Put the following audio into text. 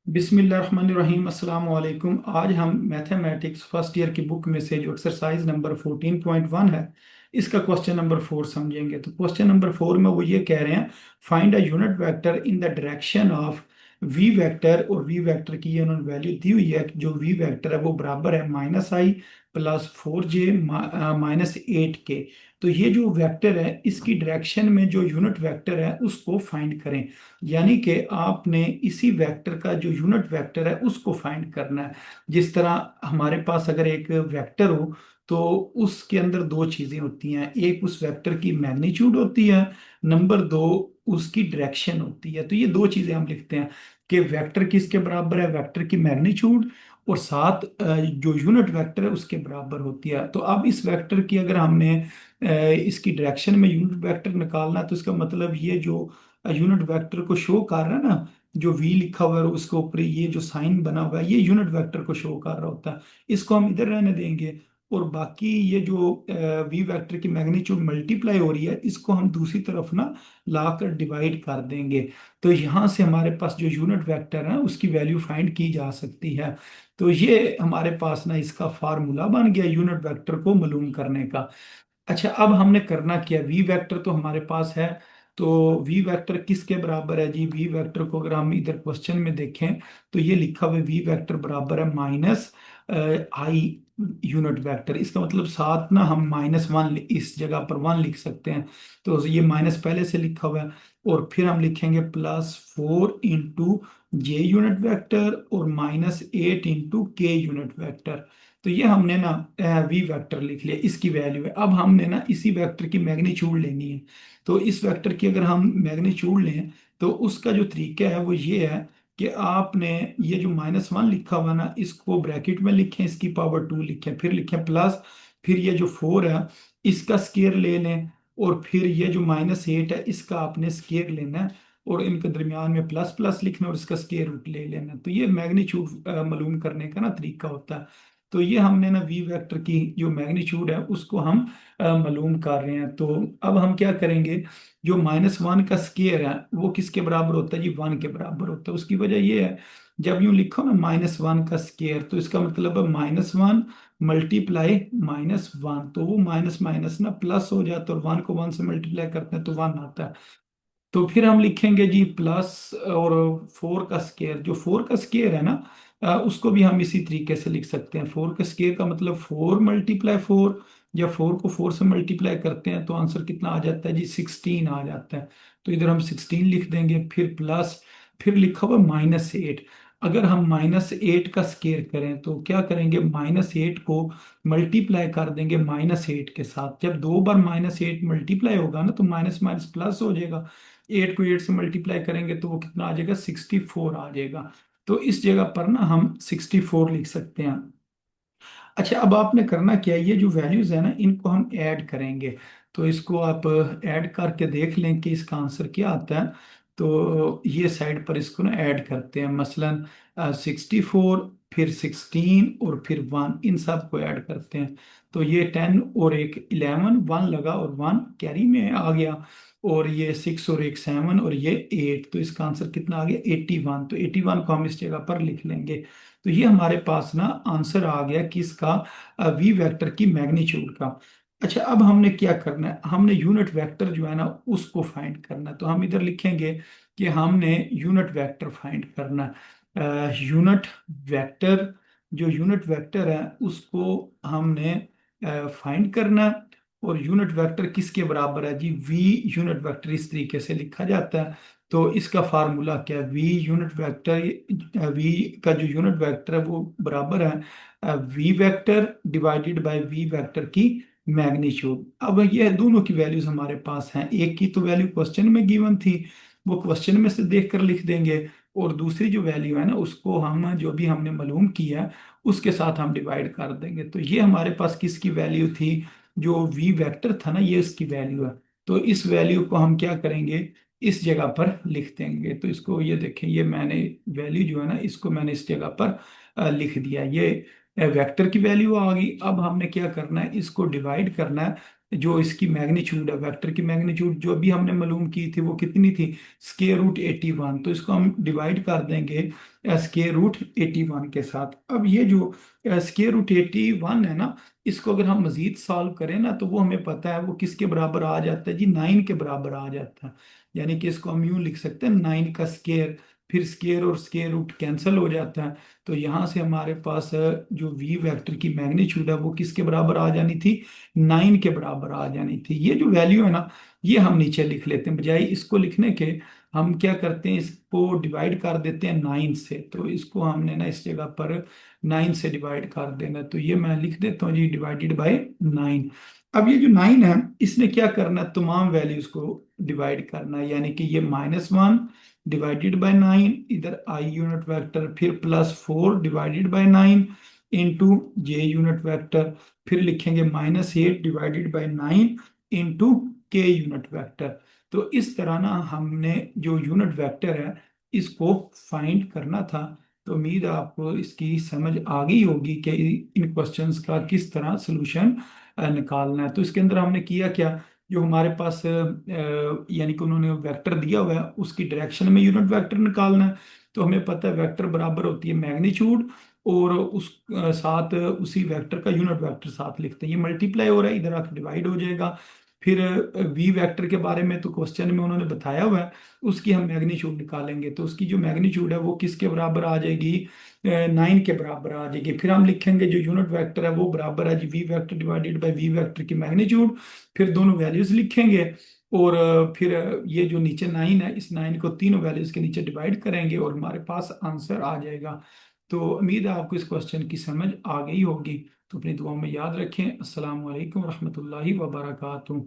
बिस्मिल्लाहिर्रहमानिर्रहीम अस्सलाम वालेकुम। आज हम मैथमेटिक्स फर्स्ट ईयर की बुक में से जो एक्सरसाइज नंबर 14.1 है, इसका क्वेश्चन नंबर 4 समझेंगे। तो क्वेश्चन नंबर 4 में वो ये कह रहे हैं, find a unit vector in the direction of V vector. और वी वेक्टर की ये उन्होंने वैल्यू दी हुई है कि जो वी वेक्टर है वो बराबर है -i प्लस 4j -8 के। तो ये जो वेक्टर है इसकी डायरेक्शन में जो यूनिट वेक्टर है उसको फाइंड करें। यानी कि आपने इसी वेक्टर का जो यूनिट वेक्टर है उसको फाइंड करना है। जिस तरह हमारे पास अगर एक वेक्टर हो तो उसके अंदर दो चीजें होती हैं, एक उस वेक्टर की मैग्नीट्यूड होती है, नंबर दो उसकी डायरेक्शन होती है। तो ये दो चीजें हम लिखते हैं कि वेक्टर किसके बराबर है, वेक्टर की मैग्नीट्यूड, और साथ जो यूनिट वेक्टर है उसके बराबर होती है। तो अब इस वेक्टर की अगर हमने इसकी डायरेक्शन में यूनिट वेक्टर निकालना है तो इसका मतलब ये जो यूनिट वेक्टर को शो कर रहा है ना, जो वी लिखा हुआ है और उसके ऊपर ये जो साइन बना हुआ है ये यूनिट वेक्टर को शो कर रहा होता है। इसको हम इधर रहने देंगे, और बाकी ये जो वी वेक्टर की मैग्नीट्यूड मल्टीप्लाई हो रही है इसको हम दूसरी तरफ ना लाकर डिवाइड कर देंगे। तो यहाँ से हमारे पास जो यूनिट वेक्टर है उसकी वैल्यू फाइंड की जा सकती है। तो ये हमारे पास ना इसका फार्मूला बन गया यूनिट वेक्टर को मालूम करने का। अच्छा, अब हमने करना क्या, वी वेक्टर तो हमारे पास है। तो वी वेक्टर किसके बराबर है जी, वी वेक्टर को अगर हम इधर क्वेश्चन में देखें तो ये लिखा हुआ है वी वेक्टर बराबर है -i यूनिट वेक्टर। इसका मतलब साथ ना हम -1 इस जगह पर 1 लिख सकते हैं। तो ये माइनस पहले से लिखा हुआ है, और फिर हम लिखेंगे +4 × j यूनिट वेक्टर और -8 × k यूनिट वेक्टर। तो ये हमने ना वी वेक्टर लिख लिया, इसकी वैल्यू है। अब हमने ना इसी वेक्टर की मैग्नीट्यूड लेनी है। तो इस वेक्टर की अगर हम मैग्नीट्यूड लें तो उसका जो तरीका है वो ये है कि आपने ये जो -1 लिखा हुआ ना इसको ब्रैकेट में लिखें, इसकी पावर 2 लिखें, फिर लिखें प्लस, फिर ये जो 4 है इसका स्केयर ले लें, और फिर ये जो -8 है इसका आपने स्केयर लेना है, और इनके दरमियान में प्लस प्लस लिखना और इसका स्केयर रूट ले लेना। तो ये मैग्नीट्यूड मालूम करने का ना तरीका होता है। तो ये हमने ना वी वेक्टर की जो मैग्नीट्यूड है उसको हम मालूम कर रहे हैं। तो अब हम क्या करेंगे, जो -1 का स्केयर है वो किसके बराबर होता है जी, 1 के बराबर होता है। उसकी वजह ये है, जब यूं लिखो ना -1 का स्केयर तो इसका मतलब है -1 मल्टीप्लाई -1, तो वो माइनस माइनस ना प्लस हो जाता है, और 1 को 1 से मल्टीप्लाई करते हैं तो 1 आता है। तो फिर हम लिखेंगे जी प्लस, और 4 का स्केयर, जो 4 का स्केयर है ना उसको भी हम इसी तरीके से लिख सकते हैं। 4 का स्केयर का मतलब 4 × 4, या 4 को 4 से मल्टीप्लाई करते हैं तो आंसर कितना आ जाता है जी, 16 आ जाता है। तो इधर हम 16 लिख देंगे, फिर प्लस, फिर लिखा हुआ -8। अगर हम -8 का स्केयर करें तो क्या करेंगे, -8 को मल्टीप्लाई कर देंगे -8 के साथ। जब दो बार -8 मल्टीप्लाई होगा ना तो माइनस माइनस प्लस हो जाएगा। 8 को 8 से मल्टीप्लाई करेंगे तो वो कितना आ जाएगा, 64 आ जाएगा। तो इस जगह पर ना हम 64 लिख सकते हैं। अच्छा, अब आपने करना क्या है, ये जो वैल्यूज है ना इनको हम ऐड करेंगे। तो इसको आप ऐड करके देख लें कि इसका आंसर क्या आता है। तो ये साइड पर इसको ना ऐड करते हैं, मसलन 64, फिर 16 और फिर 1, इन सब को ऐड करते हैं। तो ये 10 और एक 11, 1 लगा और 1 कैरी में आ गया, और ये 6 और एक 7 और ये 8, तो इसका आंसर कितना आ गया, 81। तो 81 को हम इस जगह पर लिख लेंगे। तो ये हमारे पास ना आंसर आ गया किसका, वी वेक्टर की मैग्नीट्यूड का। अच्छा, अब हमने क्या करना है, हमने यूनिट वेक्टर जो है ना उसको फाइंड करना है। तो हम इधर लिखेंगे कि हमने यूनिट वेक्टर फाइंड करना है। यूनिट वेक्टर, जो यूनिट वेक्टर है उसको हमने फाइंड करना है। और यूनिट वेक्टर किसके बराबर है जी, वी यूनिट वेक्टर इस तरीके से लिखा जाता है। तो इसका फार्मूला क्या है, वी यूनिट वेक्टर, वी का जो यूनिट वेक्टर है वो बराबर है V vector divided by we vector की मैग्नीट्यूड। अब ये दोनों की वैल्यूज हमारे पास हैं, एक की तो वैल्यू क्वेश्चन में गिवन थी, वो क्वेश्चन में से देख कर लिख देंगे, और दूसरी जो वैल्यू है ना उसको हम जो भी हमने मालूम किया है उसके साथ हम डिवाइड कर देंगे। तो ये हमारे पास किसकी वैल्यू थी, जो वी वेक्टर था ना ये इसकी वैल्यू है। तो इस वैल्यू को हम क्या करेंगे, इस जगह पर लिख देंगे। तो इसको ये देखें, ये मैंने वैल्यू जो है ना इसको मैंने इस जगह पर लिख दिया। ये वेक्टर की वैल्यू आ गई। अब हमने क्या करना है, इसको डिवाइड करना है जो इसकी मैग्नीट्यूड है, वेक्टर की मैग्नीट्यूड जो अभी हमने मालूम की थी वो कितनी थी, स्क्वायर रूट 81। तो इसको हम डिवाइड कर देंगे स्क्वायर रूट 81 के साथ। अब ये जो स्क्वायर रूट 81 है ना, इसको अगर हम मजीद सॉल्व करें ना तो वो हमें पता है वो किसके बराबर आ जाता है जी, 9 के बराबर आ जाता है। यानी कि इसको हम यूं लिख सकते हैं 9 का स्क्वायर, फिर स्क्वायर और स्क्वायर रूट कैंसिल हो जाता है। तो यहाँ से हमारे पास जो वी वेक्टर की मैग्नीट्यूड है वो किसके बराबर आ जानी थी, 9 के बराबर आ जानी थी। ये जो वैल्यू है ना, ये हम नीचे लिख लेते हैं, बजाय इसको लिखने के हम क्या करते हैं, इसको डिवाइड कर देते हैं 9 से। तो इसको हमने ना इस जगह पर 9 से डिवाइड कर देना, तो ये मैं लिख देता हूँ जी, डिवाइडेड बाय 9। अब ये जो 9 है, इसने क्या करना है, तमाम वैल्यूज को डिवाइड करना है। यानी कि ये -1 डिवाइडेड बाय 9, इधर आई यूनिट वेक्टर, फिर +4 divided by 9 into J unit vector, फिर लिखेंगे -8 डिवाइडेड बाय 9 इंटू के यूनिट वेक्टर। तो इस तरह ना हमने जो यूनिट वेक्टर है इसको फाइंड करना था। तो उम्मीद है आपको इसकी समझ आ गई होगी कि इन क्वेश्चंस का किस तरह सोल्यूशन निकालना है। तो इसके अंदर हमने किया क्या, जो हमारे पास यानी कि उन्होंने वेक्टर दिया हुआ है उसकी डायरेक्शन में यूनिट वेक्टर निकालना है। तो हमें पता है वेक्टर बराबर होती है मैग्नीट्यूड, और उस साथ उसी वेक्टर का यूनिट वेक्टर साथ लिखते हैं। ये मल्टीप्लाई हो रहा है, इधर आकर डिवाइड हो जाएगा। फिर वी वेक्टर के बारे में तो क्वेश्चन में उन्होंने बताया हुआ है, उसकी हम मैग्नीट्यूड निकालेंगे। तो उसकी जो मैग्नीट्यूड है वो किसके बराबर आ जाएगी, 9 के बराबर आ जाएगी। फिर हम लिखेंगे जो यूनिट वेक्टर है वो बराबर है जी v vector divided by we vector की मैग्नीट्यूड। फिर दोनों वैल्यूज लिखेंगे, और फिर ये जो नीचे 9 है, इस 9 को तीनों वैल्यूज के नीचे डिवाइड करेंगे और हमारे पास आंसर आ जाएगा। तो उम्मीद है आपको इस क्वेश्चन की समझ आ गई होगी। तो अपनी दुआ में याद रखें। अस्सलाम वालेकुम रहमतुल्लाहि व बरकातुहू।